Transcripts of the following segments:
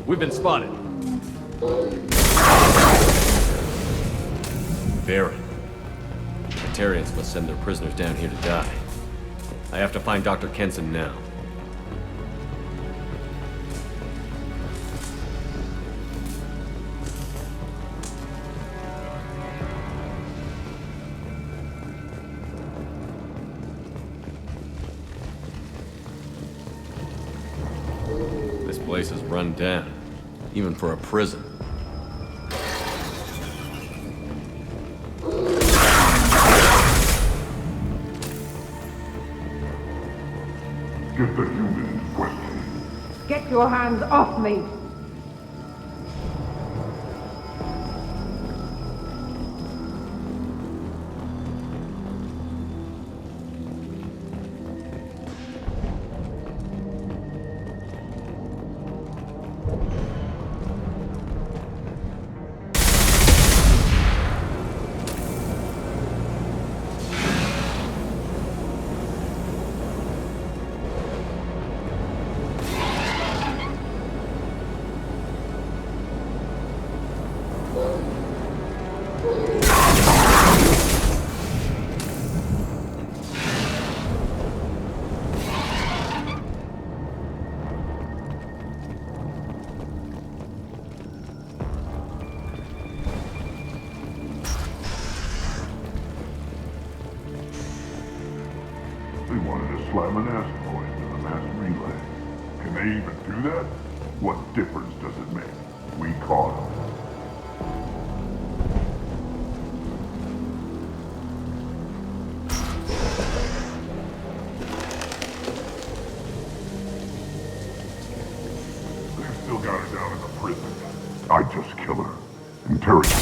We've been spotted. Baron. The Batarians must send their prisoners down here to die. I have to find Dr. Kenson now. This place is run down, even for a prison. Get the human in question. Get your hands off me! They wanted to slam an asteroid into the mass relay. Can they even do that? What difference does it make? We caught them. They've still got her down in the prison. I'd just kill her. Interrogate her.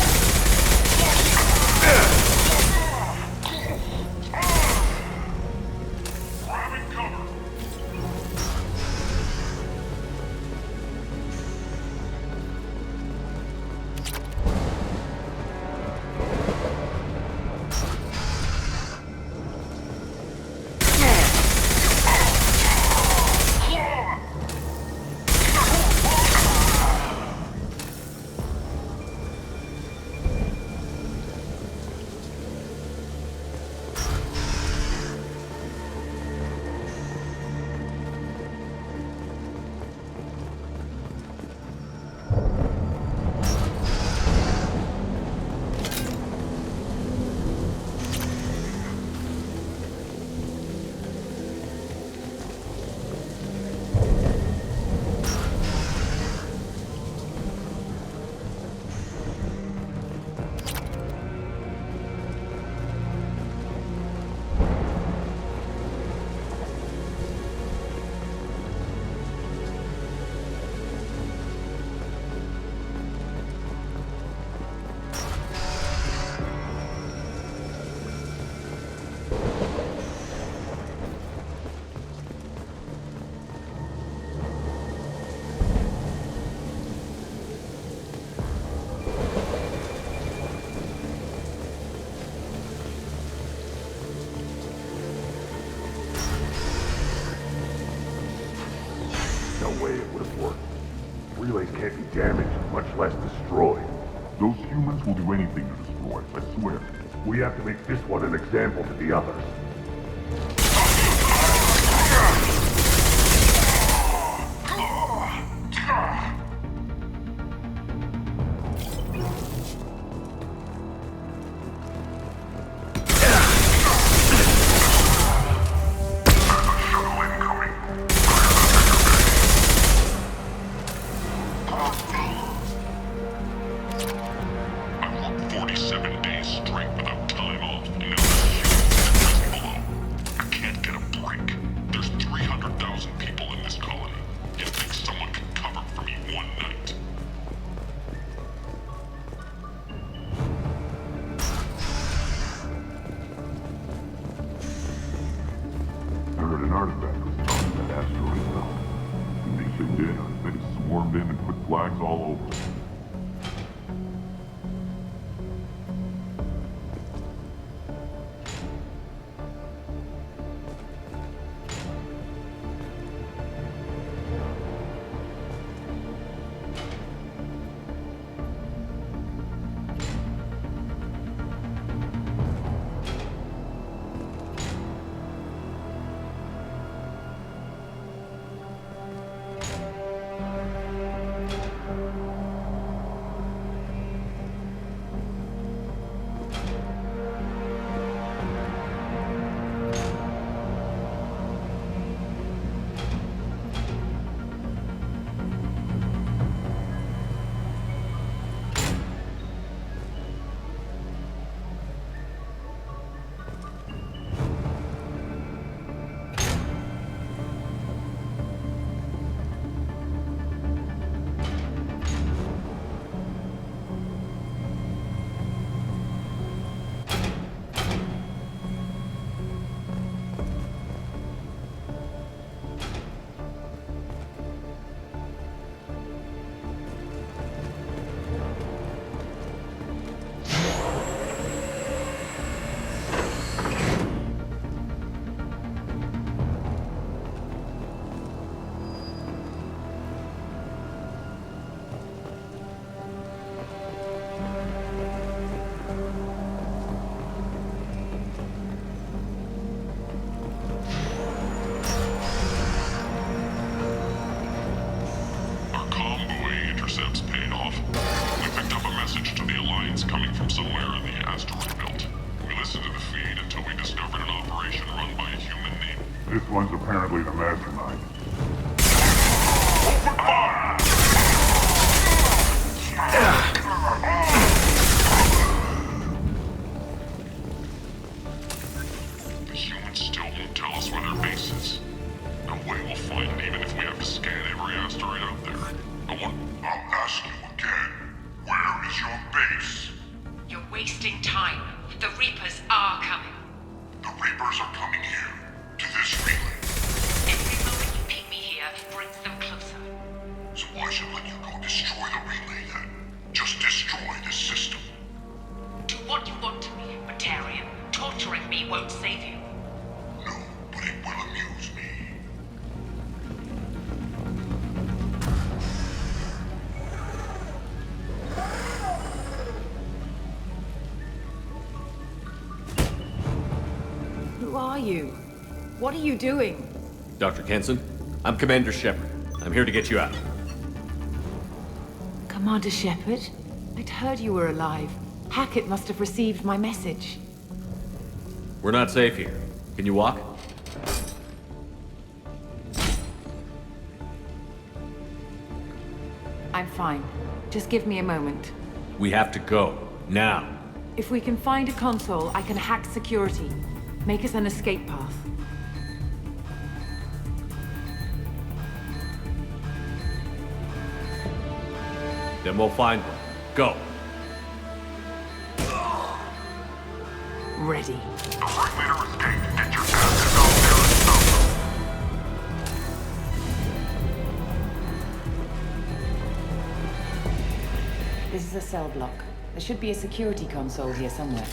No way it would have worked. Relays can't be damaged, much less destroyed. Those humans will do anything to destroy us, I swear. We have to make this one an example to the others. Artifact was found in that asteroid belt. When they zoomed in, they swarmed in and put flags all over it. This one's apparently the mastermind. The humans still won't tell us where their base is. No way we'll find it even if we have to scan every asteroid out there. I'll ask you again. Where is your base? You're wasting time. The Reapers are coming. The Reapers are coming here. To this relay. Every moment you keep me here brings them closer. So I should let you go destroy the relay then? Just destroy this system. Do what you want to me, Batarian. Torturing me won't save you. No, but it will amuse me. Who are you? What are you doing? Dr. Kenson, I'm Commander Shepard. I'm here to get you out. Commander Shepard? I'd heard you were alive. Hackett must have received my message. We're not safe here. Can you walk? I'm fine. Just give me a moment. We have to go. Now. If we can find a console, I can hack security. Make us an escape path. Then we'll find one. Go. Ready. The Ringleader escaped. Get your asses out there and stop them. This is a cell block. There should be a security console here somewhere.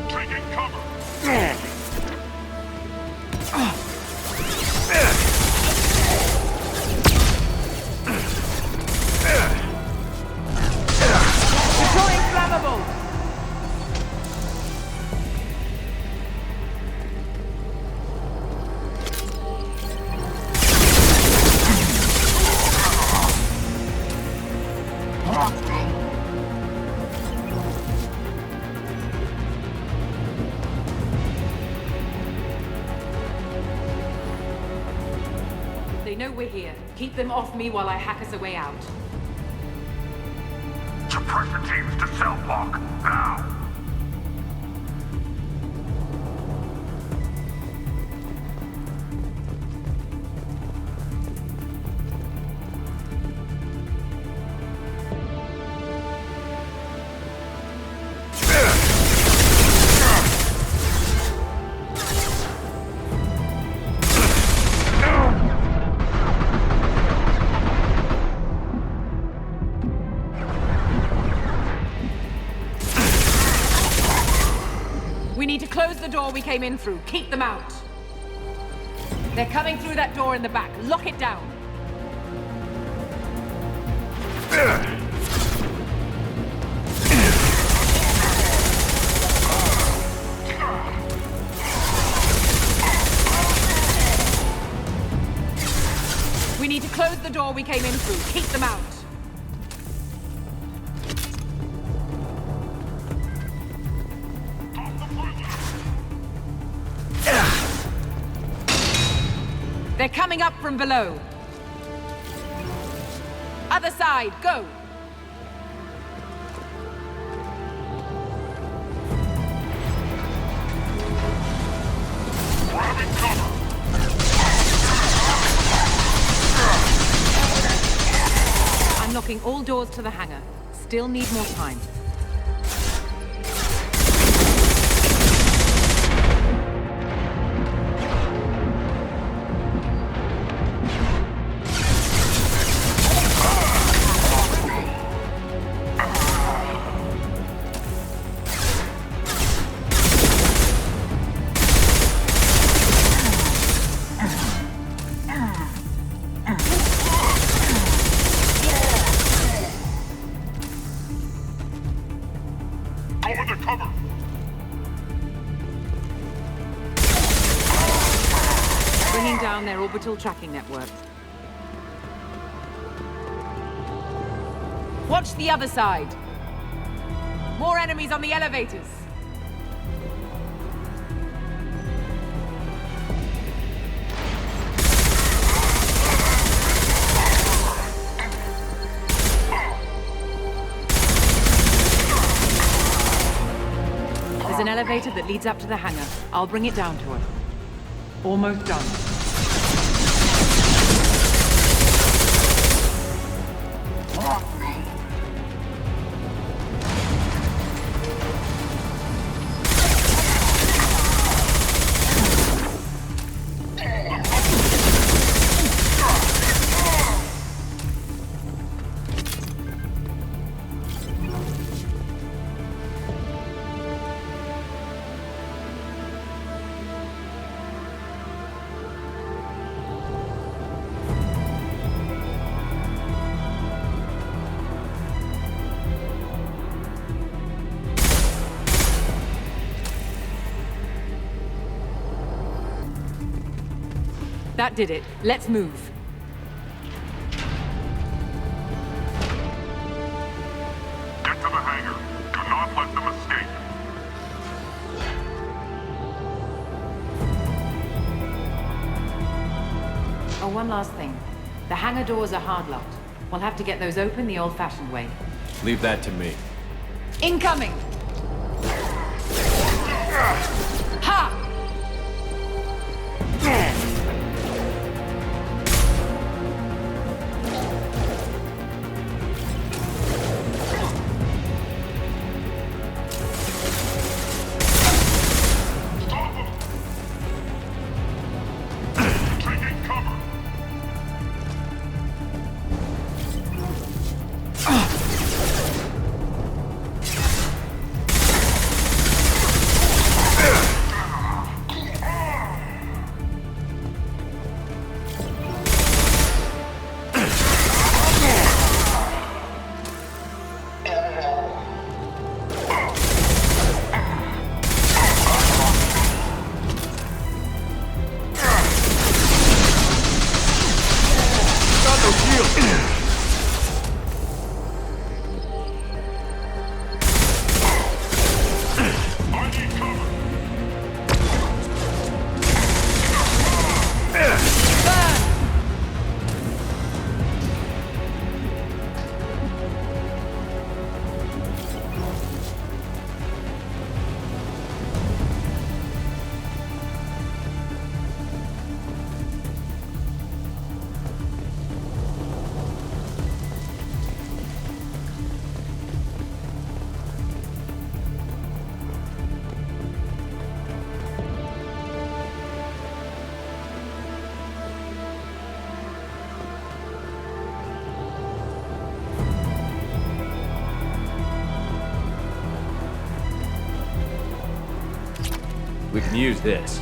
Taking cover. Deploying flammable! They know we're here. Keep them off me while I hack us a way out. Suppress the teams to cell block. Now. We need to close the door we came in through. Keep them out. They're coming through that door in the back. Lock it down. We need to close the door we came in through. Keep them out. They're coming up from below. Other side, go! Grabbing cover. I'm locking all doors to the hangar. Still need more time. Bringing down their orbital tracking network. Watch the other side. More enemies on the elevators. There's an elevator that leads up to the hangar. I'll bring it down to her. Almost done. That did it. Let's move. Get to the hangar. Do not let them escape. Oh, one last thing. The hangar doors are hard-locked. We'll have to get those open the old-fashioned way. Leave that to me. Incoming! Ha! Taking cover. I need cover. We can use this.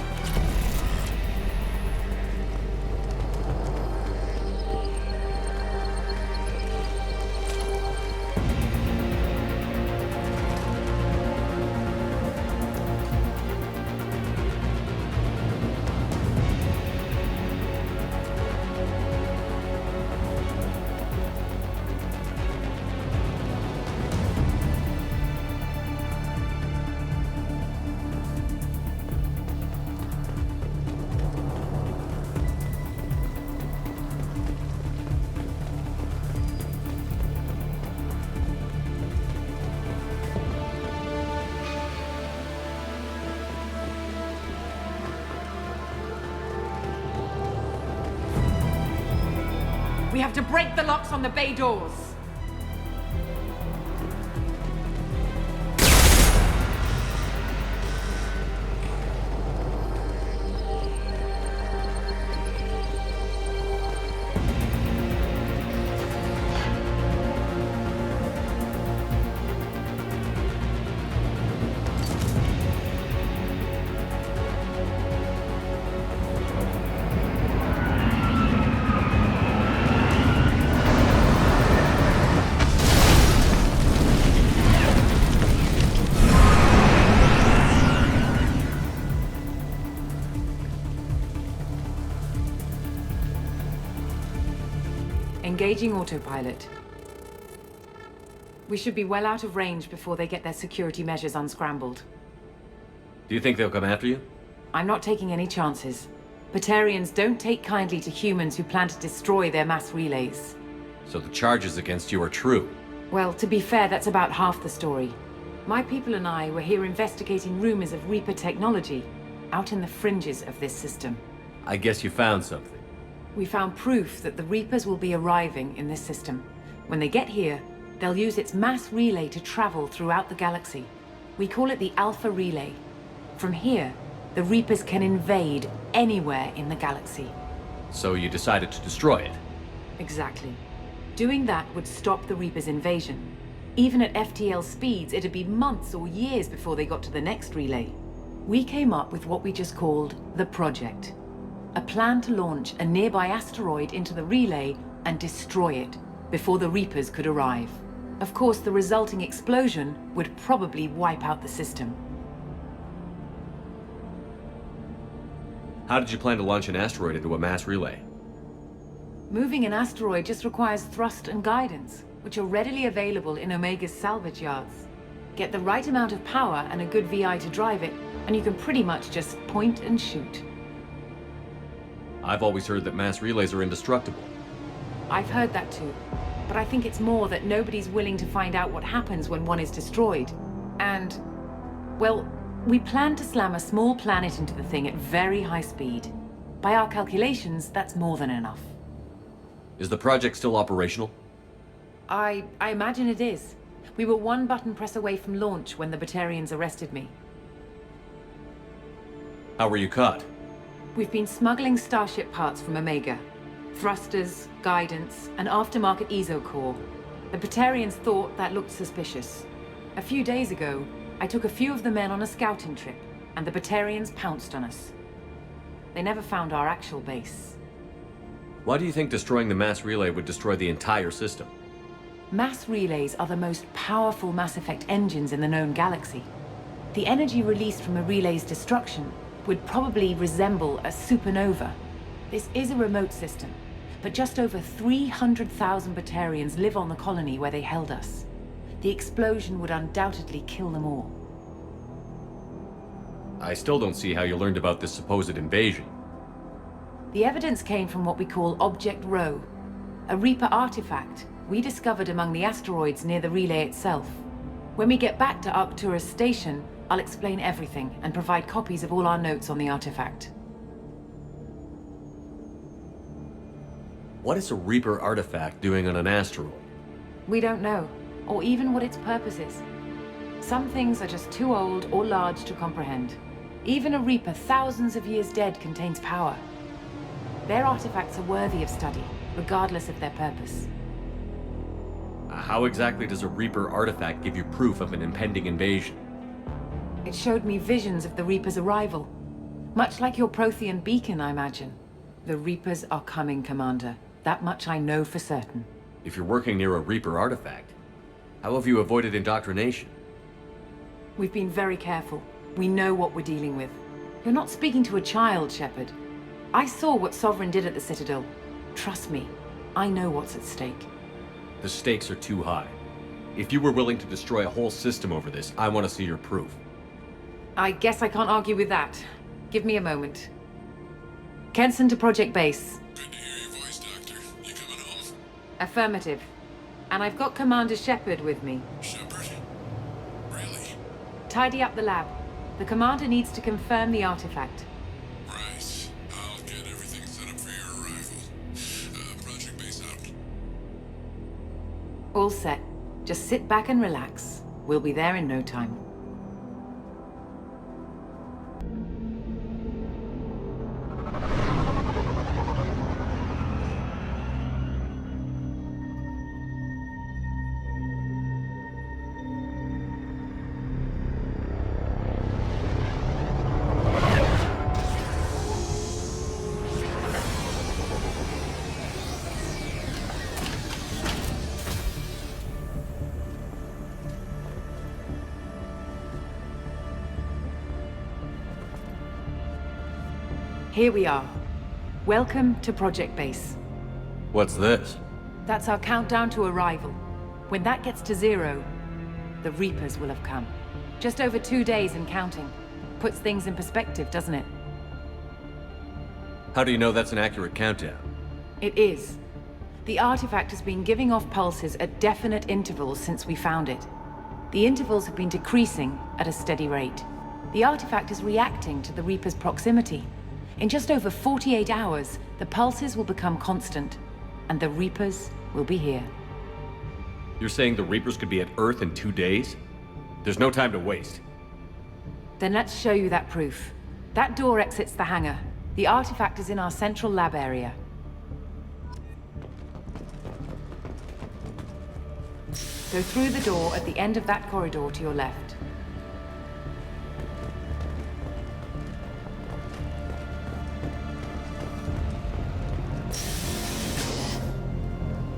We have to break the locks on the bay doors. Engaging autopilot. We should be well out of range before they get their security measures unscrambled. Do you think they'll come after you? I'm not taking any chances. Batarians don't take kindly to humans who plan to destroy their mass relays. So the charges against you are true. Well, to be fair, that's about half the story. My people and I were here investigating rumors of Reaper technology, out in the fringes of this system. I guess you found something. We found proof that the Reapers will be arriving in this system. When they get here, they'll use its mass relay to travel throughout the galaxy. We call it the Alpha Relay. From here, the Reapers can invade anywhere in the galaxy. So you decided to destroy it? Exactly. Doing that would stop the Reapers' invasion. Even at FTL speeds, it'd be months or years before they got to the next relay. We came up with what we just called the Project. A plan to launch a nearby asteroid into the relay and destroy it before the Reapers could arrive. Of course, the resulting explosion would probably wipe out the system. How did you plan to launch an asteroid into a mass relay? Moving an asteroid just requires thrust and guidance, which are readily available in Omega's salvage yards. Get the right amount of power and a good VI to drive it, and you can pretty much just point and shoot. I've always heard that mass relays are indestructible. I've heard that too, but I think it's more that nobody's willing to find out what happens when one is destroyed. And, well, we plan to slam a small planet into the thing at very high speed. By our calculations, that's more than enough. Is the project still operational? I imagine it is. We were one button press away from launch when the Batarians arrested me. How were you caught? We've been smuggling Starship parts from Omega. Thrusters, guidance, and aftermarket ESO core. The Batarians thought that looked suspicious. A few days ago, I took a few of the men on a scouting trip, and the Batarians pounced on us. They never found our actual base. Why do you think destroying the mass relay would destroy the entire system? Mass relays are the most powerful Mass Effect engines in the known galaxy. The energy released from a relay's destruction would probably resemble a supernova. This is a remote system, but just over 300,000 Batarians live on the colony where they held us. The explosion would undoubtedly kill them all. I still don't see how you learned about this supposed invasion. The evidence came from what we call Object Rho, a Reaper artifact we discovered among the asteroids near the relay itself. When we get back to Arcturus Station, I'll explain everything and provide copies of all our notes on the artifact. What is a Reaper artifact doing on an asteroid? We don't know, or even what its purpose is. Some things are just too old or large to comprehend. Even a Reaper thousands of years dead contains power. Their artifacts are worthy of study, regardless of their purpose. How exactly does a Reaper artifact give you proof of an impending invasion? It showed me visions of the Reaper's arrival. Much like your Prothean beacon, I imagine. The Reapers are coming, Commander. That much I know for certain. If you're working near a Reaper artifact, how have you avoided indoctrination? We've been very careful. We know what we're dealing with. You're not speaking to a child, Shepard. I saw what Sovereign did at the Citadel. Trust me, I know what's at stake. The stakes are too high. If you were willing to destroy a whole system over this, I want to see your proof. I guess I can't argue with that. Give me a moment. Kenson to Project Base. Good to hear your voice, Doctor. You coming home? Affirmative. And I've got Commander Shepard with me. Shepard? Really? Tidy up the lab. The Commander needs to confirm the artifact. Right. I'll get everything set up for your arrival. Project Base out. All set. Just sit back and relax. We'll be there in no time. Here we are. Welcome to Project Base. What's this? That's our countdown to arrival. When that gets to 0, the Reapers will have come. Just over 2 days and counting. Puts things in perspective, doesn't it? How do you know that's an accurate countdown? It is. The artifact has been giving off pulses at definite intervals since we found it. The intervals have been decreasing at a steady rate. The artifact is reacting to the Reaper's proximity. In just over 48 hours, the pulses will become constant, and the Reapers will be here. You're saying the Reapers could be at Earth in 2 days? There's no time to waste. Then let's show you that proof. That door exits the hangar. The artifact is in our central lab area. Go through the door at the end of that corridor to your left.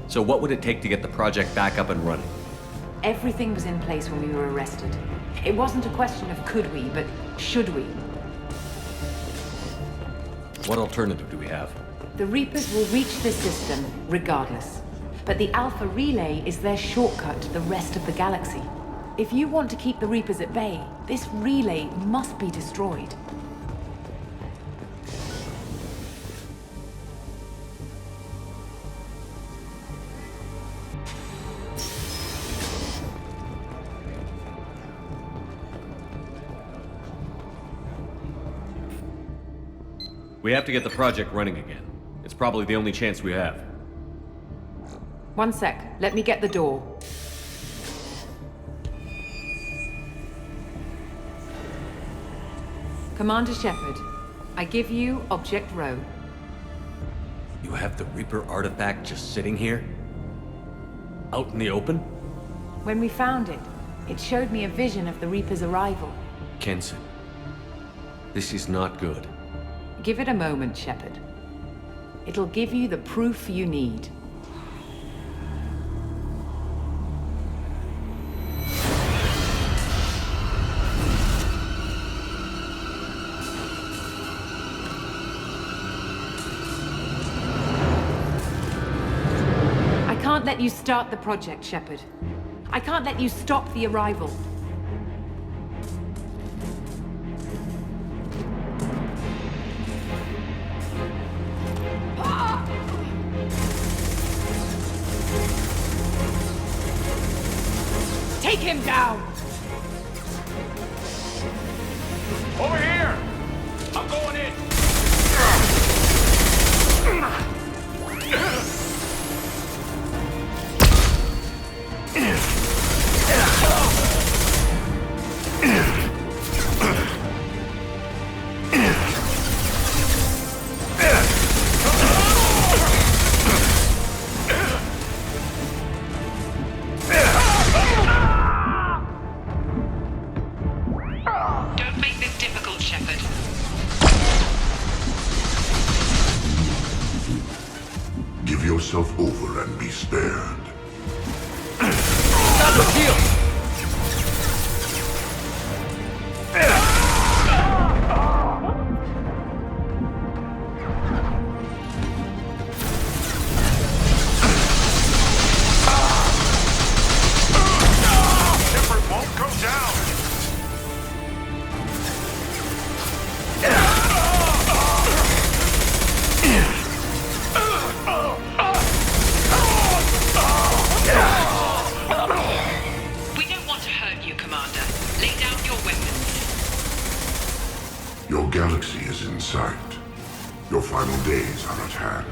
So what would it take to get the project back up and running? Everything was in place when we were arrested. It wasn't a question of could we, but should we. What alternative do we have? The Reapers will reach this system regardless. But the Alpha Relay is their shortcut to the rest of the galaxy. If you want to keep the Reapers at bay, this relay must be destroyed. We have to get the project running again. It's probably the only chance we have. One sec. Let me get the door. Commander Shepard, I give you Object Rho. You have the Reaper artifact just sitting here? Out in the open? When we found it, it showed me a vision of the Reaper's arrival. Kenson, this is not good. Give it a moment, Shepard. It'll give you the proof you need. I can't let you start the project, Shepard. I can't let you stop the arrival. Take him down! Over here! I'm going in! Don't make this difficult, Shepard. Give yourself over and be spared. Stop the shield! Shepard won't go down! We don't want to hurt you, Commander. Lay down your weapons. Your galaxy is in sight. Your final days are at hand.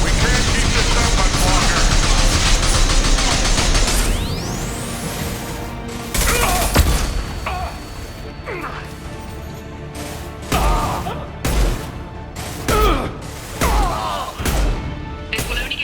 We can't keep this up much longer! This will only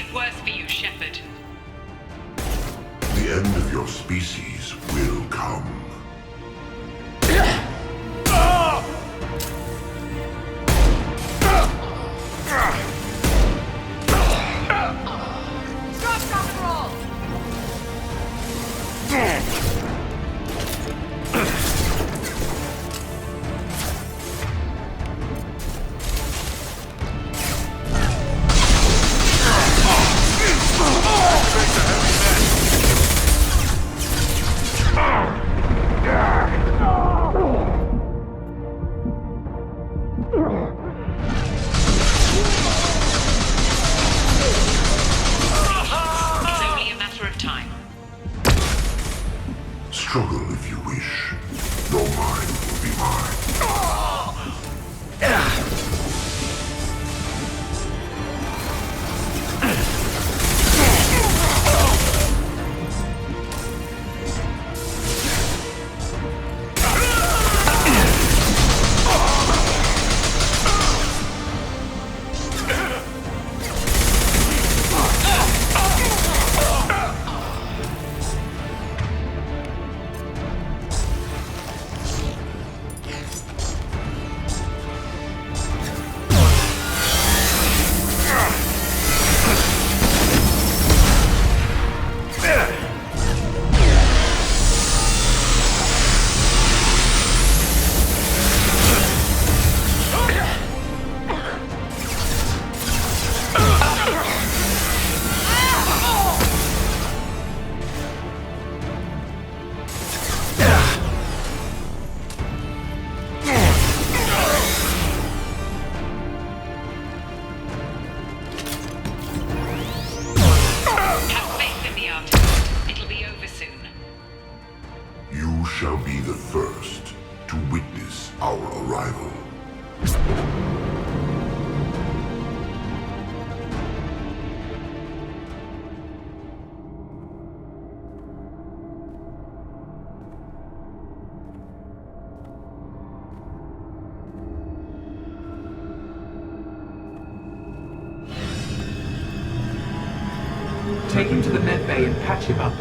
Take him to the med bay and patch him up.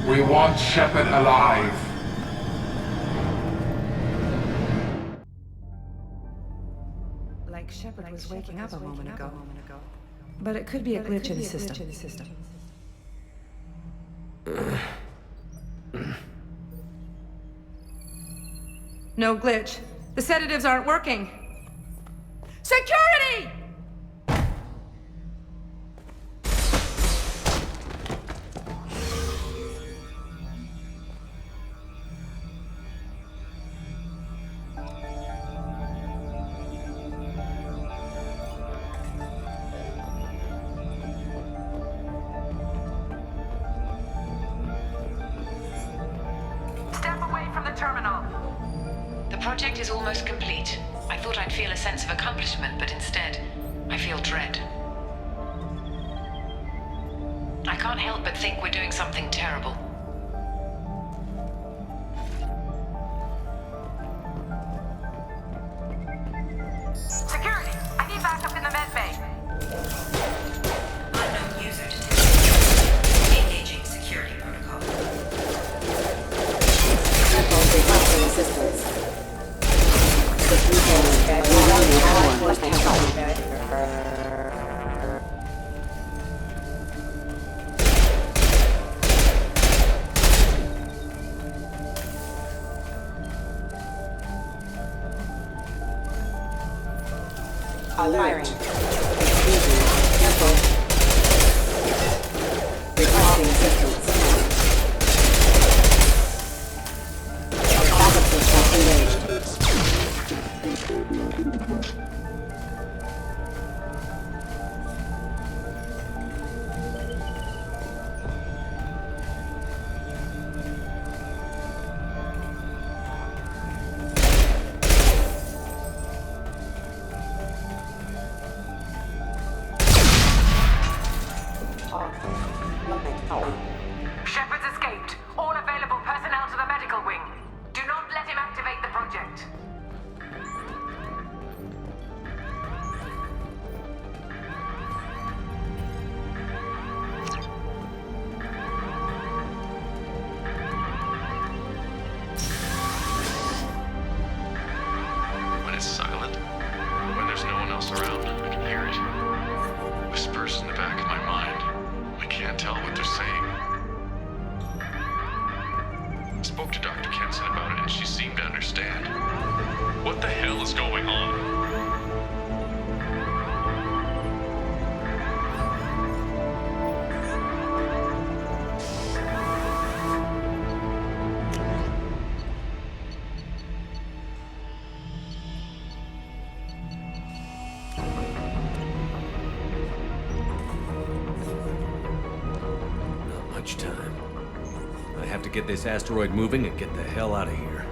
We want Shepard alive. Like Shepard was waking up a moment ago. But it could be a glitch in the system. No glitch. The sedatives aren't working. Security! Step away from the terminal. The project is almost complete. I thought I'd feel a sense of accomplishment, but instead, I feel dread. I can't help but think we're doing something terrible. Security! I need backup in the med bay. Unknown user detected. Engaging security protocol. Requesting assistance. Alert. Careful. Requesting assistance. Backup system engaged. Shepard's escaped. All available personnel to the medical wing. Do not let him activate the project. When it's silent, when there's no one else around, I can hear it. Whispers in the back of my mind. I can't tell what they're saying. I spoke to Dr. Kenson about it and she seemed to understand. What the hell is going on? Not much time. I have to get this asteroid moving and get the hell out of here.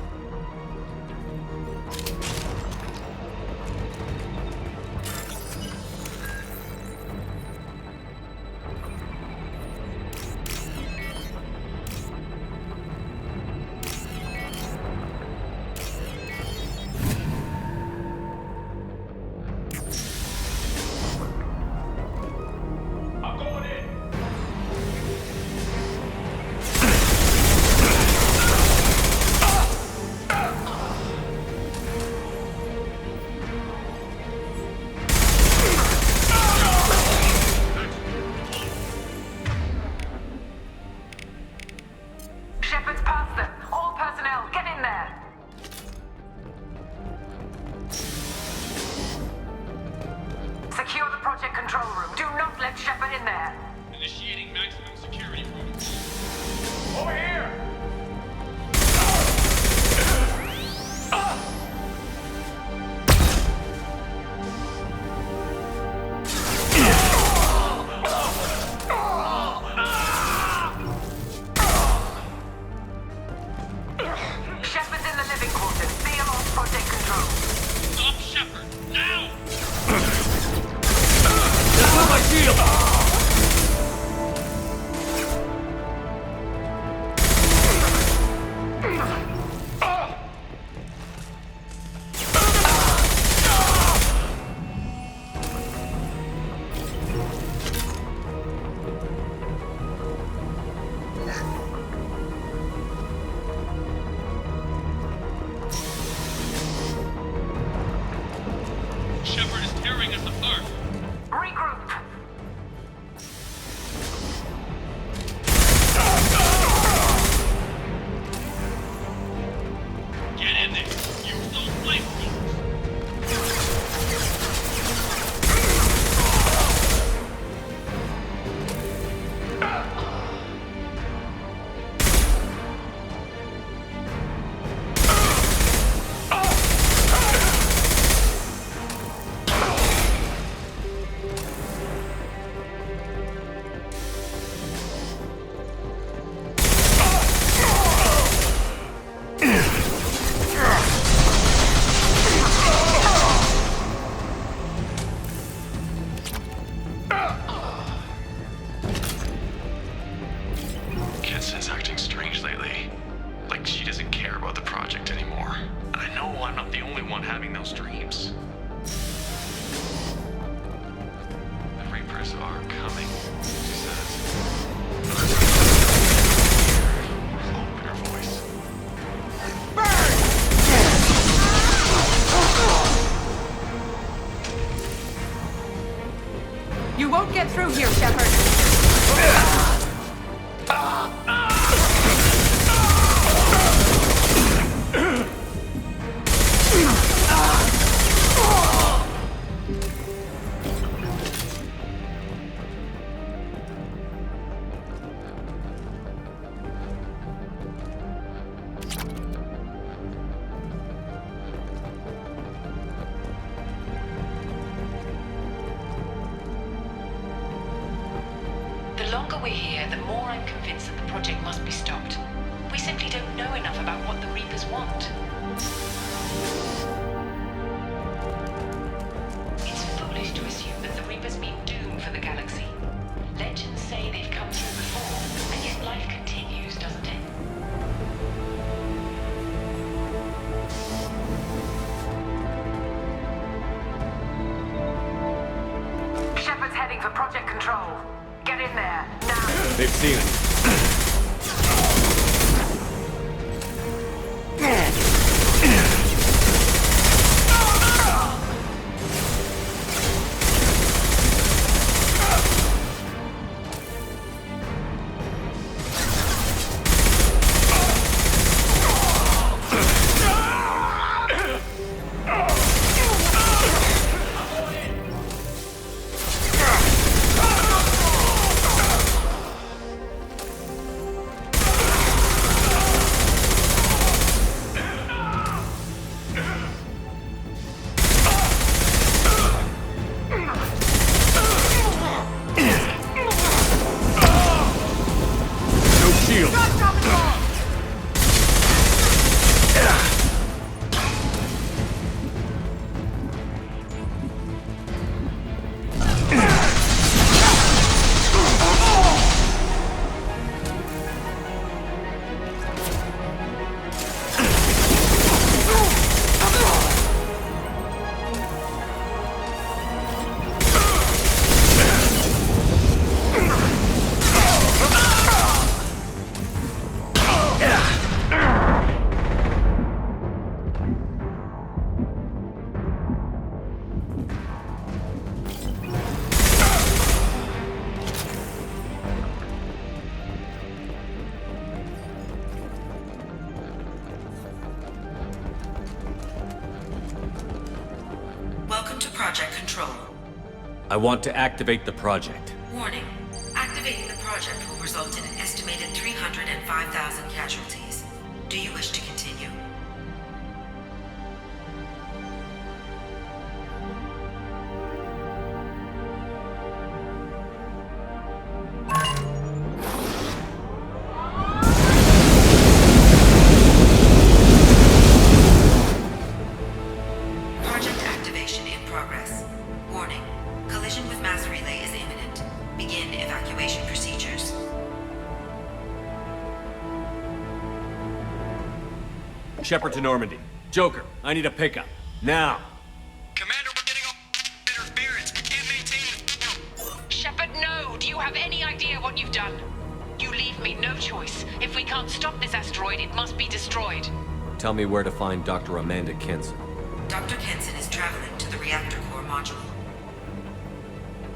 I'm going in. Shepard's past them. All personnel, get in there. Secure the project control room. Do not let Shepard in there. Initiating maximum security protocol. Over here! Shepard's in the living quarters. See him off project control. Stop Shepard, now! My shield! won't get through here, Shepard. The longer we're here, the more I'm convinced that the project must be stopped. We simply don't know enough about what the Reapers want. It's foolish to assume that the Reapers mean doom for the galaxy. Legends say they've come through before, and yet life continues, doesn't it? Shepard's heading for Project Control. Get in there, now. They've seen it. Welcome to Project Control. I want to activate the project. Warning. Activating the project will result in an estimated 305,000 casualties. Do you wish to continue? Project activation in progress. Warning. Collision with mass relay is imminent. Begin evacuation procedures. Shepard to Normandy. Joker, I need a pickup. Now. Commander, we're getting all interference. We can't maintain it. Shepard, no! Do you have any idea what you've done? You leave me no choice. If we can't stop this asteroid, it must be destroyed. Tell me where to find Dr. Amanda Kenson. Dr. Kenson is traveling to the reactor core module.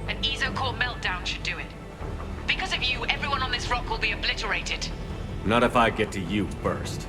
An EZO-core meltdown should do it. Because of you, everyone on this rock will be obliterated. Not if I get to you first.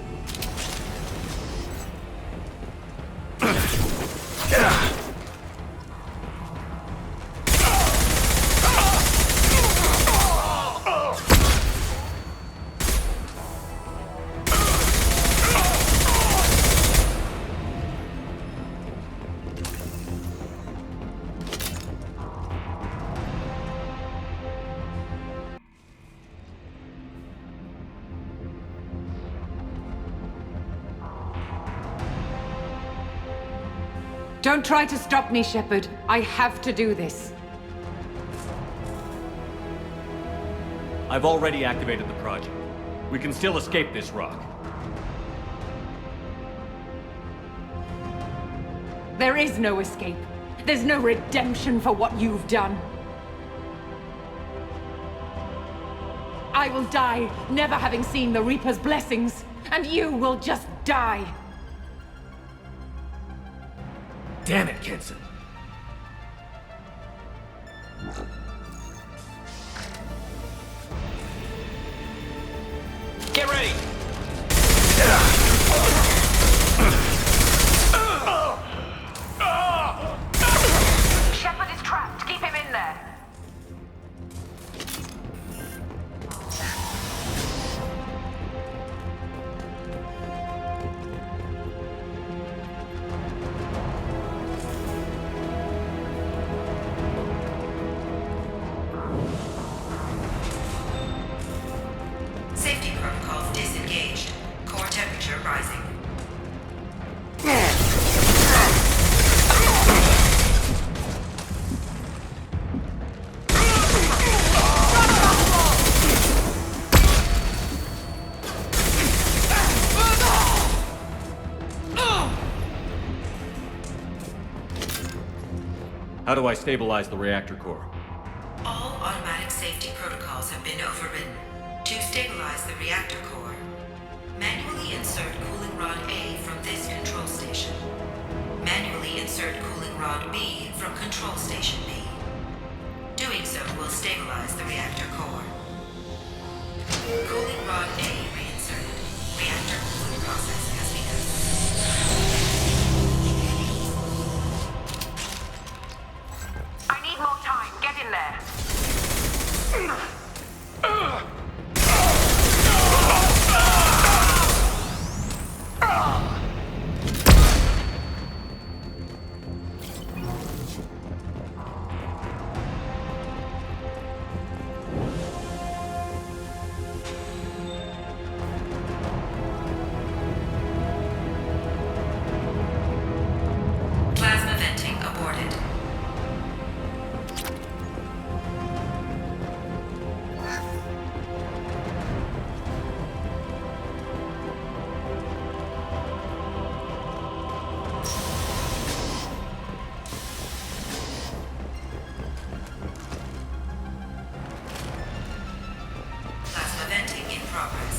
Don't try to stop me, Shepard. I have to do this. I've already activated the project. We can still escape this rock. There is no escape. There's no redemption for what you've done. I will die, never having seen the Reaper's blessings, and you will just die. Damn it, Kenson. Get ready! Shepard is trapped. Keep him in there. Safety protocols disengaged. Core temperature rising. How do I stabilize the reactor core? All automatic safety protocols have been overridden. To stabilize the reactor core, manually insert cooling rod A from this control station. Manually insert cooling rod B from control station B. Doing so will stabilize the reactor core. Cooling rod A reinserted. Reactor cooling process has begun. I need more time. Get in there. Plasma venting aborted. Plasma venting in progress.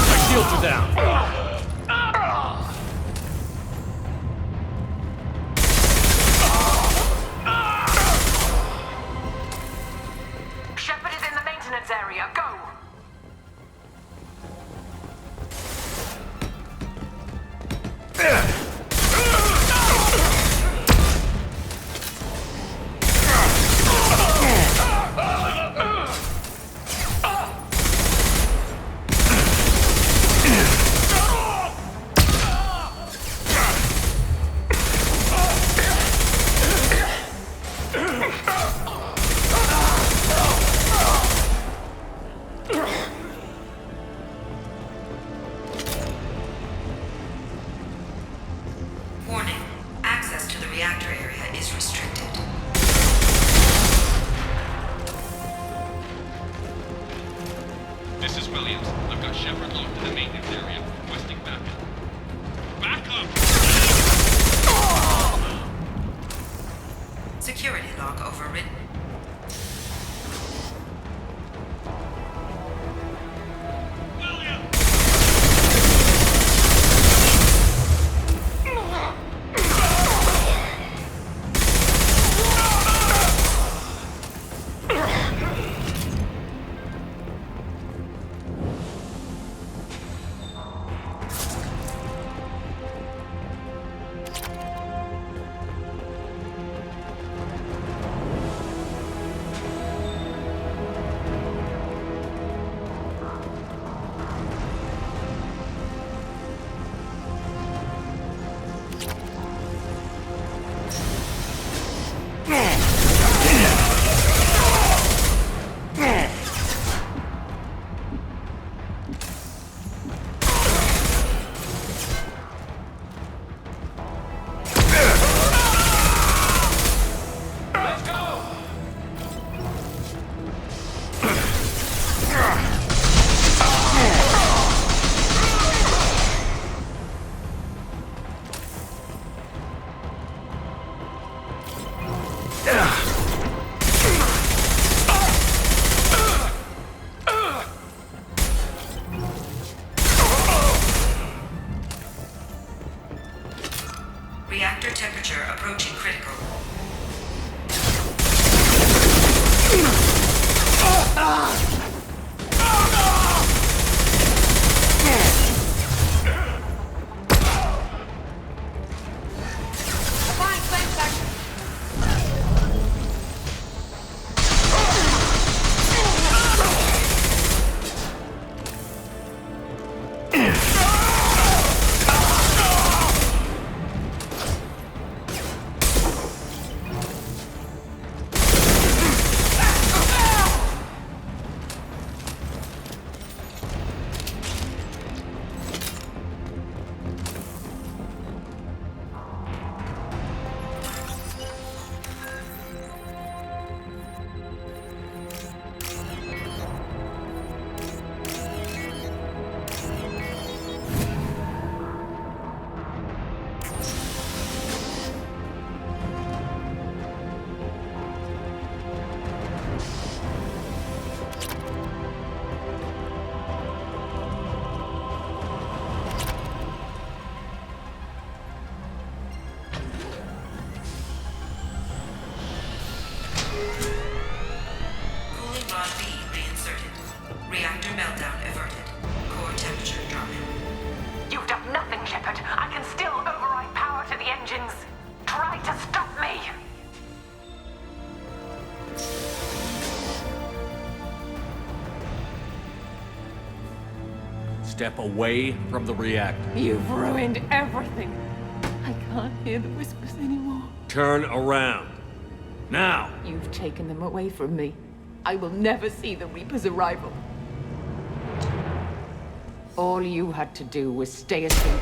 My shields are down! Shepard is in the maintenance area. Go! Warning. Access to the reactor area is restricted. This is Williams. I've got Shepard locked in the maintenance area, requesting backup. Backup! Security lock overridden. Cooling rod B reinserted. Reactor meltdown averted. Core temperature dropping. You've done nothing, Shepard. I can still override power to the engines. Try to stop me. Step away from the reactor. You've ruined everything. I can't hear the whispers anymore. Turn around. Now! You've taken them away from me. I will never see the Reaper's arrival. All you had to do was stay asleep.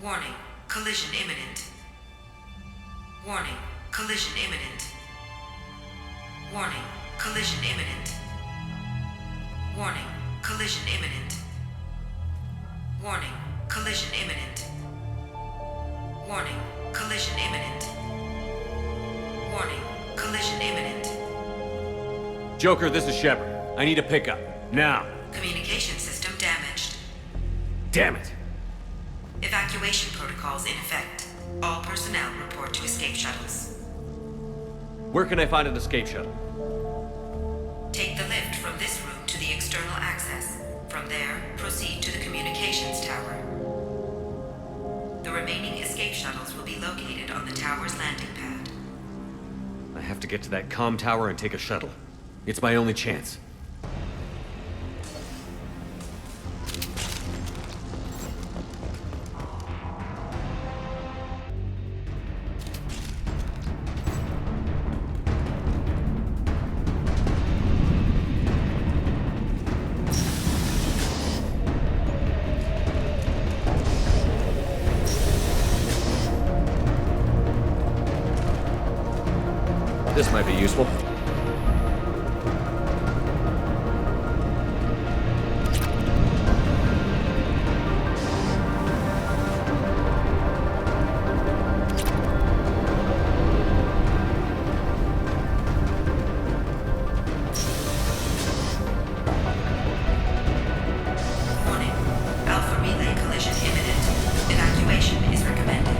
Warning. Collision imminent. Warning. Collision imminent. Warning. Collision imminent. Warning. Collision imminent. Warning. Collision imminent. Warning. Collision imminent. Warning. Collision imminent. Joker, this is Shepard. I need a pickup. Now. Communication system damaged. Damn it. Evacuation protocols in effect. All personnel report to escape shuttles. Where can I find an escape shuttle? Take the lift from this room to the external access. From there, proceed to the communications tower. The remaining escape shuttles will be located on the tower's landing pad. I have to get to that comm tower and take a shuttle. It's my only chance. This might be useful. Warning. Alpha relay collision imminent. Evacuation is recommended.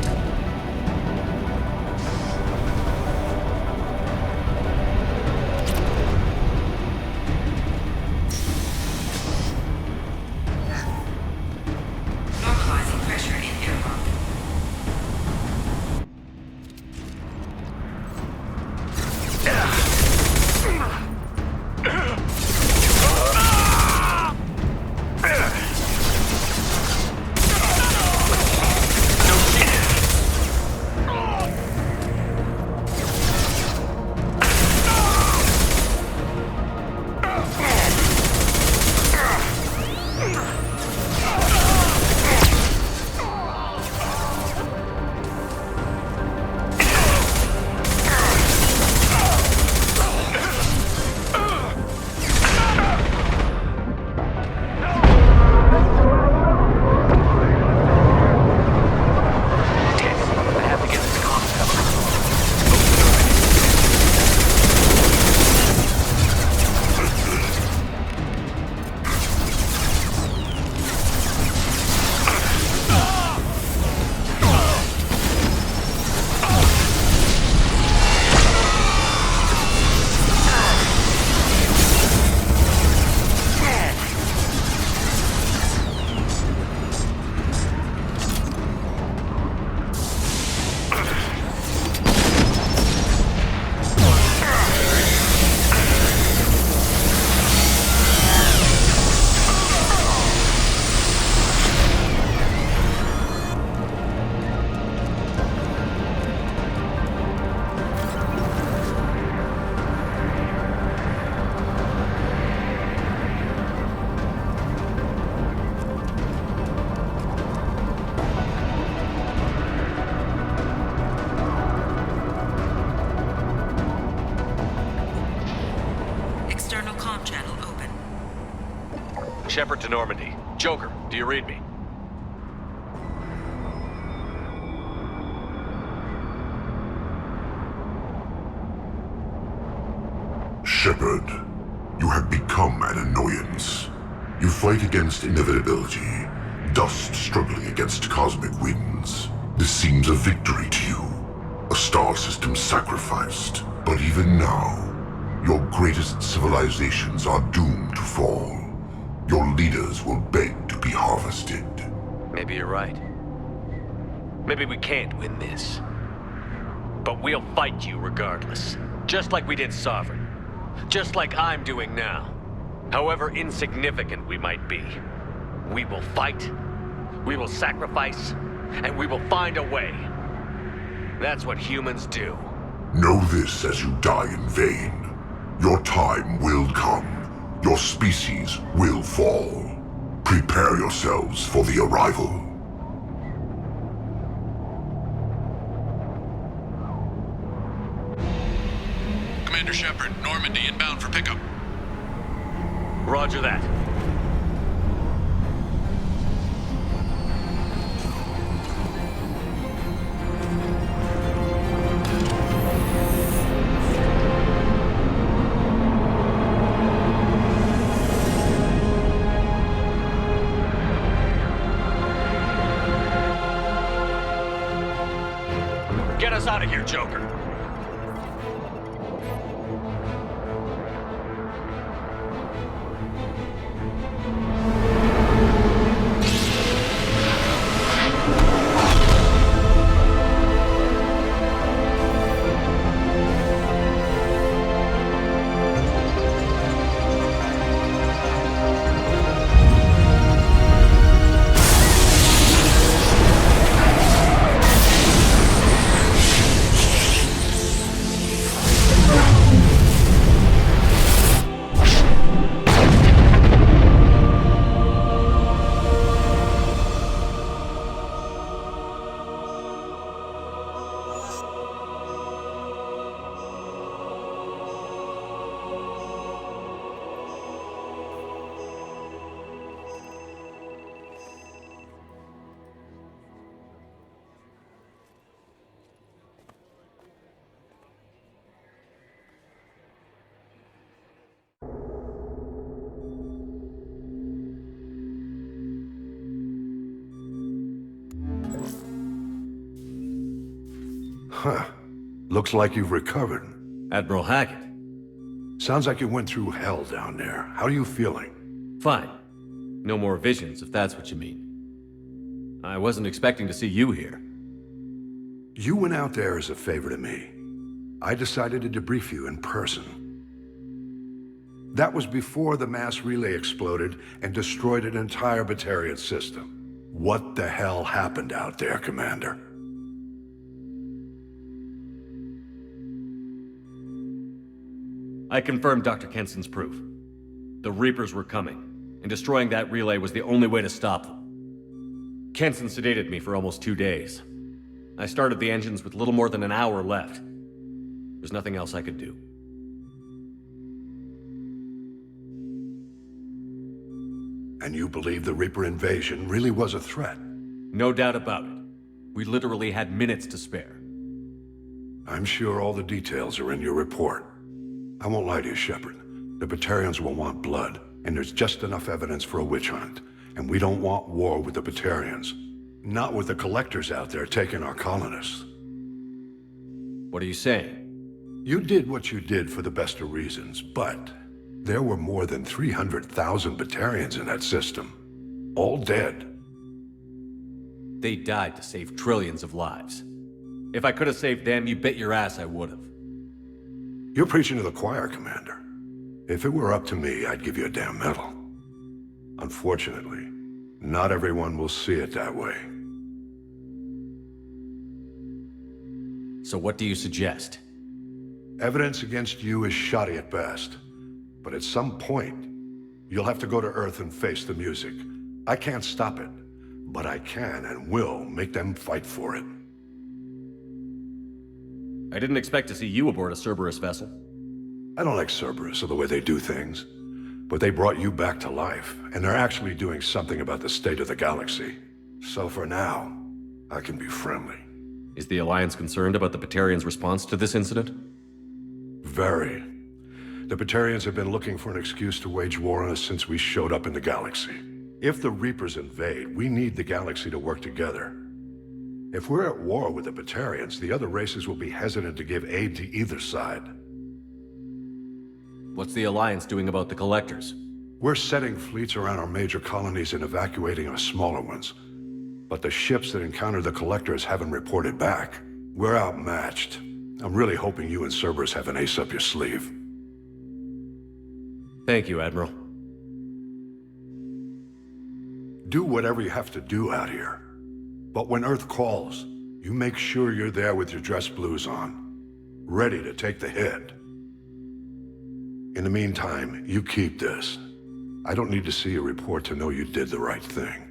Shepard to Normandy. Joker, do you read me? Shepard, you have become an annoyance. You fight against inevitability, dust struggling against cosmic winds. This seems a victory to you, a star system sacrificed. But even now, your greatest civilizations are doomed to fall. Your leaders will beg to be harvested. Maybe you're right. Maybe we can't win this. But we'll fight you regardless. Just like we did Sovereign. Just like I'm doing now. However insignificant we might be. We will fight, we will sacrifice, and we will find a way. That's what humans do. Know this as you die in vain. Your time will come. Your species will fall. Prepare yourselves for the arrival. Commander Shepard, Normandy inbound for pickup. Roger that. Get us out of here, Joker. Huh. Looks like you've recovered. Admiral Hackett. Sounds like you went through hell down there. How are you feeling? Fine. No more visions, if that's what you mean. I wasn't expecting to see you here. You went out there as a favor to me. I decided to debrief you in person. That was before the mass relay exploded and destroyed an entire Batarian system. What the hell happened out there, Commander? I confirmed Dr. Kenson's proof. The Reapers were coming, and destroying that relay was the only way to stop them. Kenson sedated me for almost 2 days. I started the engines with little more than an hour left. There's nothing else I could do. And you believe the Reaper invasion really was a threat? No doubt about it. We literally had minutes to spare. I'm sure all the details are in your report. I won't lie to you, Shepard. The Batarians will want blood, and there's just enough evidence for a witch hunt. And we don't want war with the Batarians. Not with the collectors out there taking our colonists. What are you saying? You did what you did for the best of reasons, but there were more than 300,000 Batarians in that system. All dead. They died to save trillions of lives. If I could have saved them, you bet your ass I would have. You're preaching to the choir, Commander. If it were up to me, I'd give you a damn medal. Unfortunately, not everyone will see it that way. So what do you suggest? Evidence against you is shoddy at best. But at some point, you'll have to go to Earth and face the music. I can't stop it, but I can and will make them fight for it. I didn't expect to see you aboard a Cerberus vessel. I don't like Cerberus or the way they do things. But they brought you back to life, and they're actually doing something about the state of the galaxy. So for now, I can be friendly. Is the Alliance concerned about the Batarians' response to this incident? Very. The Batarians have been looking for an excuse to wage war on us since we showed up in the galaxy. If the Reapers invade, we need the galaxy to work together. If we're at war with the Batarians, the other races will be hesitant to give aid to either side. What's the Alliance doing about the Collectors? We're setting fleets around our major colonies and evacuating our smaller ones. But the ships that encounter the Collectors haven't reported back. We're outmatched. I'm really hoping you and Cerberus have an ace up your sleeve. Thank you, Admiral. Do whatever you have to do out here. But when Earth calls, you make sure you're there with your dress blues on, ready to take the hit. In the meantime, you keep this. I don't need to see a report to know you did the right thing.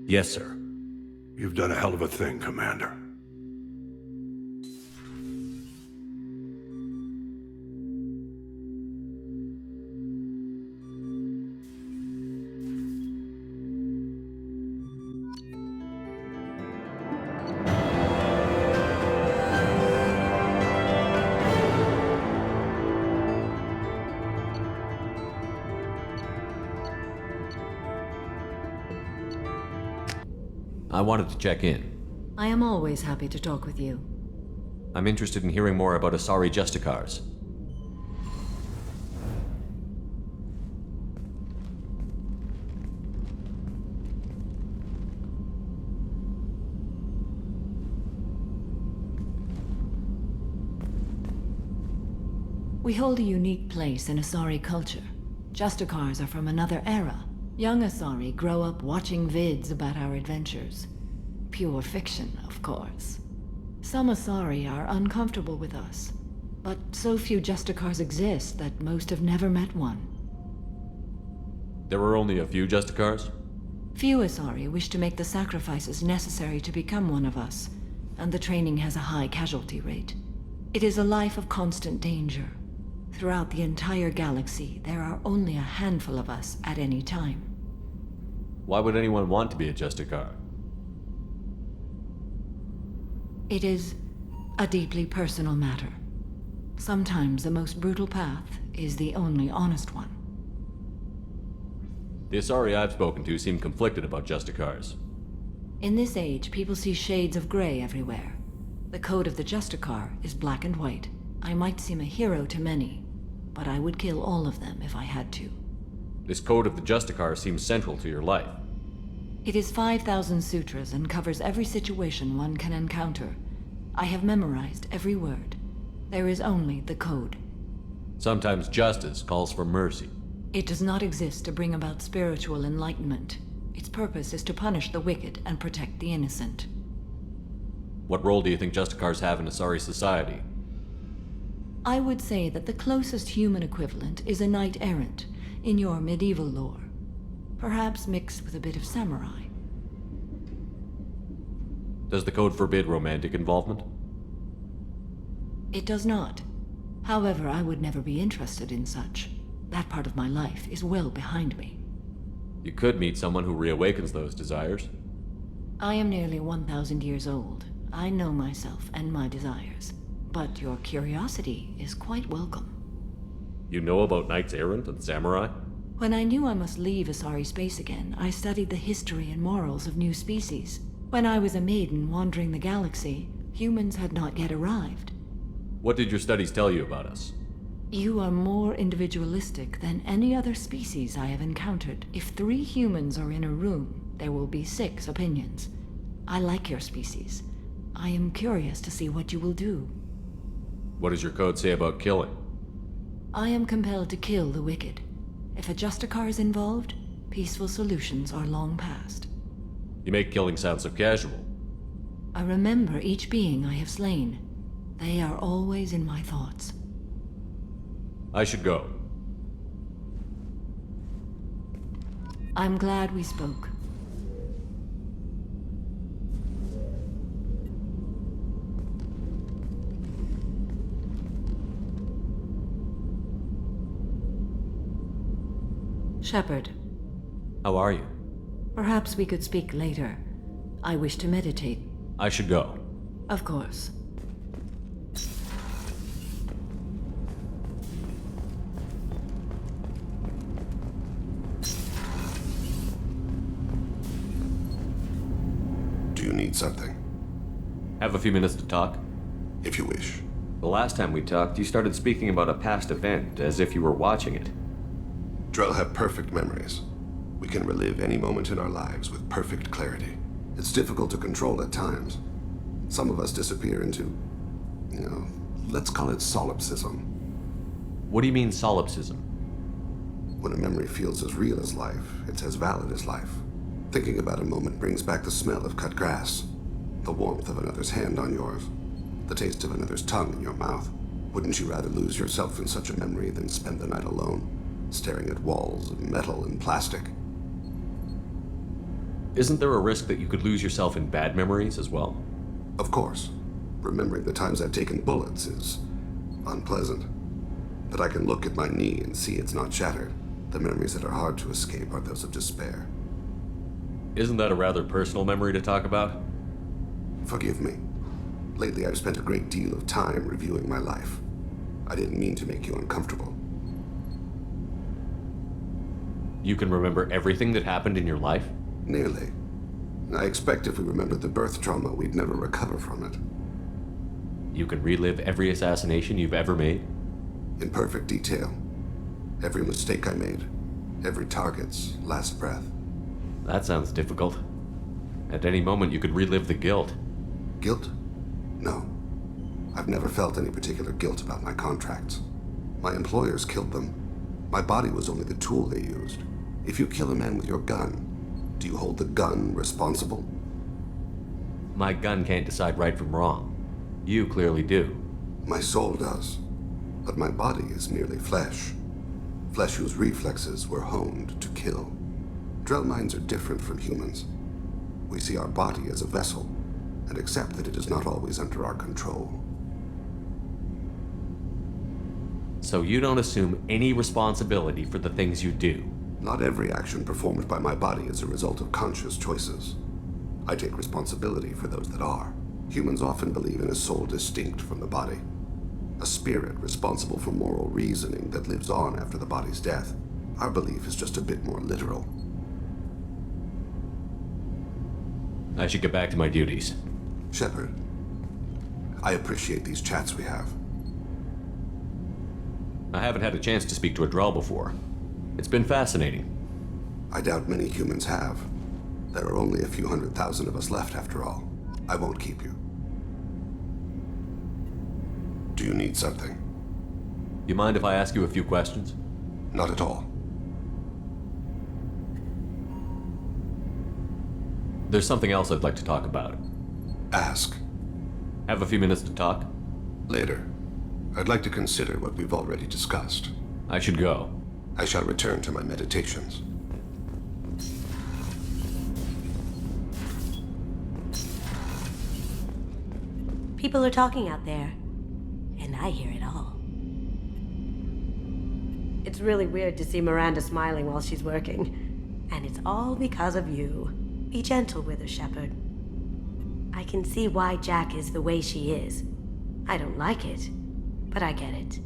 Yes, sir. You've done a hell of a thing, Commander. I wanted to check in. I am always happy to talk with you. I'm interested in hearing more about Asari Justicars. We hold a unique place in Asari culture. Justicars are from another era. Young Asari grow up watching vids about our adventures. Pure fiction, of course. Some Asari are uncomfortable with us, but so few Justicars exist that most have never met one. There were only a few Justicars? Few Asari wish to make the sacrifices necessary to become one of us, and the training has a high casualty rate. It is a life of constant danger. Throughout the entire galaxy, there are only a handful of us at any time. Why would anyone want to be a Justicar? It is a deeply personal matter. Sometimes the most brutal path is the only honest one. The Asari I've spoken to seem conflicted about Justicars. In this age, people see shades of gray everywhere. The code of the Justicar is black and white. I might seem a hero to many, but I would kill all of them if I had to. This code of the Justicar seems central to your life. It is 5,000 sutras and covers every situation one can encounter. I have memorized every word. There is only the code. Sometimes justice calls for mercy. It does not exist to bring about spiritual enlightenment. Its purpose is to punish the wicked and protect the innocent. What role do you think Justicars have in Asari society? I would say that the closest human equivalent is a knight-errant in your medieval lore. Perhaps mixed with a bit of samurai. Does the code forbid romantic involvement? It does not. However, I would never be interested in such. That part of my life is well behind me. You could meet someone who reawakens those desires. I am nearly 1,000 years old. I know myself and my desires. But your curiosity is quite welcome. You know about knights errant and samurai? When I knew I must leave Asari space again, I studied the history and morals of new species. When I was a maiden wandering the galaxy, humans had not yet arrived. What did your studies tell you about us? You are more individualistic than any other species I have encountered. If 3 humans are in a room, there will be 6 opinions. I like your species. I am curious to see what you will do. What does your code say about killing? I am compelled to kill the wicked. If a Justicar is involved, peaceful solutions are long past. You make killing sound so casual. I remember each being I have slain. They are always in my thoughts. I should go. I'm glad we spoke. Shepard, How are you? perhaps we could speak later. I wish to meditate. I should go. Of course. Do you need something? Have a few minutes to talk? If you wish. The last time we talked, you started speaking about a past event, as if you were watching it. Drell have perfect memories. We can relive any moment in our lives with perfect clarity. It's difficult to control at times. Some of us disappear into, let's call it solipsism. What do you mean, solipsism? When a memory feels as real as life, it's as valid as life. Thinking about a moment brings back the smell of cut grass, the warmth of another's hand on yours, the taste of another's tongue in your mouth. Wouldn't you rather lose yourself in such a memory than spend the night alone, staring at walls of metal and plastic? Isn't there a risk that you could lose yourself in bad memories as well? Of course. Remembering the times I've taken bullets is unpleasant. But I can look at my knee and see it's not shattered. The memories that are hard to escape are those of despair. Isn't that a rather personal memory to talk about? Forgive me. Lately I've spent a great deal of time reviewing my life. I didn't mean to make you uncomfortable. You can remember everything that happened in your life? Nearly. I expect if we remembered the birth trauma, we'd never recover from it. You can relive every assassination you've ever made? In perfect detail. Every mistake I made. Every target's last breath. That sounds difficult. At any moment, you could relive the guilt. Guilt? No. I've never felt any particular guilt about my contracts. My employers killed them. My body was only the tool they used. If you kill a man with your gun, do you hold the gun responsible? My gun can't decide right from wrong. You clearly do. My soul does. But my body is merely flesh. Flesh whose reflexes were honed to kill. Drell minds are different from humans. We see our body as a vessel, and accept that it is not always under our control. So you don't assume any responsibility for the things you do? Not every action performed by my body is a result of conscious choices. I take responsibility for those that are. Humans often believe in a soul distinct from the body. A spirit responsible for moral reasoning that lives on after the body's death. Our belief is just a bit more literal. I should get back to my duties. Shepard, I appreciate these chats we have. I haven't had a chance to speak to a Drell before. It's been fascinating. I doubt many humans have. There are only a few 100,000 of us left after all. I won't keep you. Do you need something? You mind if I ask you a few questions? Not at all. There's something else I'd like to talk about. Ask. Have a few minutes to talk? Later. I'd like to consider what we've already discussed. I should go. I shall return to my meditations. People are talking out there, and I hear it all. It's really weird to see Miranda smiling while she's working, and it's all because of you. Be gentle with her, Shepard. I can see why Jack is the way she is. I don't like it, but I get it.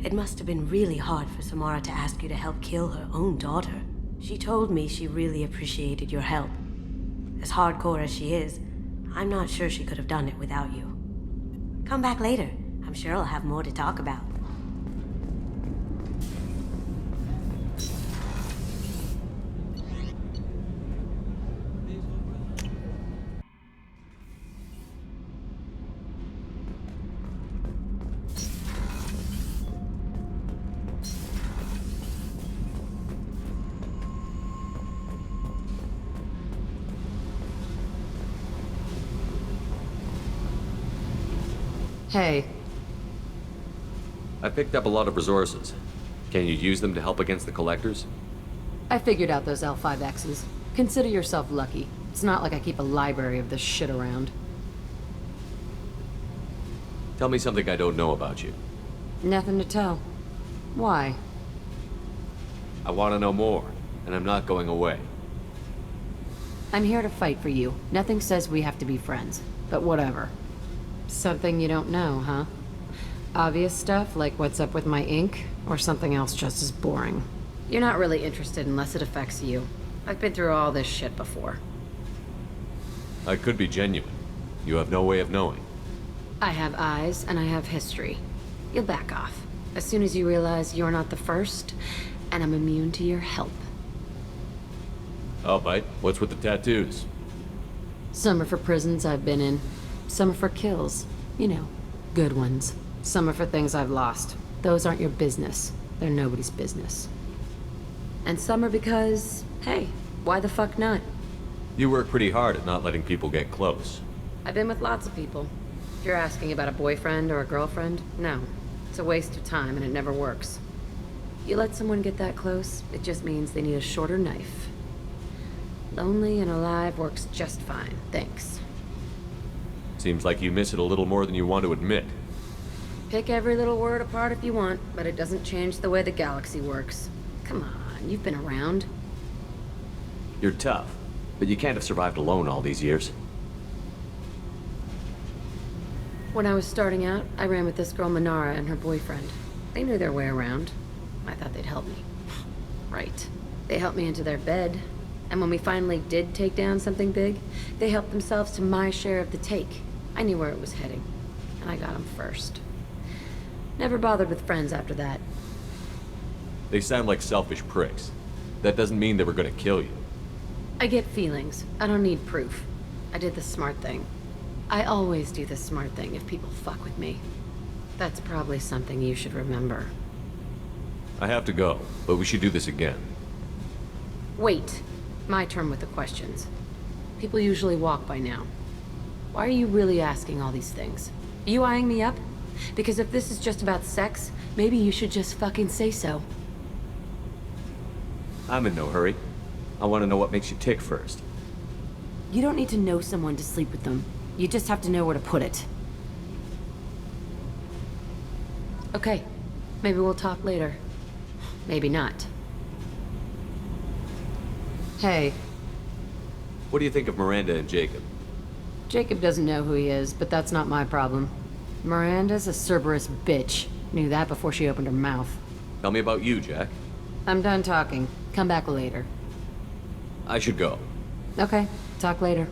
It must have been really hard for Samara to ask you to help kill her own daughter. She told me she really appreciated your help. As hardcore as she is, I'm not sure she could have done it without you. Come back later. I'm sure I'll have more to talk about. Hey. I picked up a lot of resources. Can you use them to help against the Collectors? I figured out those L5Xs. Consider yourself lucky. It's not like I keep a library of this shit around. Tell me something I don't know about you. Nothing to tell. Why? I want to know more, and I'm not going away. I'm here to fight for you. Nothing says we have to be friends, but whatever. Something you don't know, huh? Obvious stuff, like what's up with my ink, or something else just as boring? You're not really interested unless it affects you. I've been through all this shit before. I could be genuine. You have no way of knowing. I have eyes, and I have history. You'll back off. As soon as you realize you're not the first, and I'm immune to your help. I'll bite. What's with the tattoos? Some are for prisons I've been in. Some are for kills. You know, good ones. Some are for things I've lost. Those aren't your business. They're nobody's business. And some are because, hey, why the fuck not? You work pretty hard at not letting people get close. I've been with lots of people. If you're asking about a boyfriend or a girlfriend, no. It's a waste of time and it never works. You let someone get that close, it just means they need a shorter knife. Lonely and alive works just fine, thanks. Seems like you miss it a little more than you want to admit. Pick every little word apart if you want, but it doesn't change the way the galaxy works. Come on, you've been around. You're tough, but you can't have survived alone all these years. When I was starting out, I ran with this girl Minara and her boyfriend. They knew their way around. I thought they'd help me. Right. They helped me into their bed. And when we finally did take down something big, they helped themselves to my share of the take. I knew where it was heading. And I got them first. Never bothered with friends after that. They sound like selfish pricks. That doesn't mean they were gonna kill you. I get feelings. I don't need proof. I did the smart thing. I always do the smart thing if people fuck with me. That's probably something you should remember. I have to go, but we should do this again. Wait. My turn with the questions. People usually walk by now. Why are you really asking all these things? Are you eyeing me up? Because if this is just about sex, maybe you should just fucking say so. I'm in no hurry. I want to know what makes you tick first. You don't need to know someone to sleep with them. You just have to know where to put it. Okay. Maybe we'll talk later. Maybe not. Hey. What do you think of Miranda and Jacob? Jacob doesn't know who he is, but that's not my problem. Miranda's a Cerberus bitch. Knew that before she opened her mouth. Tell me about you, Jack. I'm done talking. Come back later. I should go. Okay. Talk later.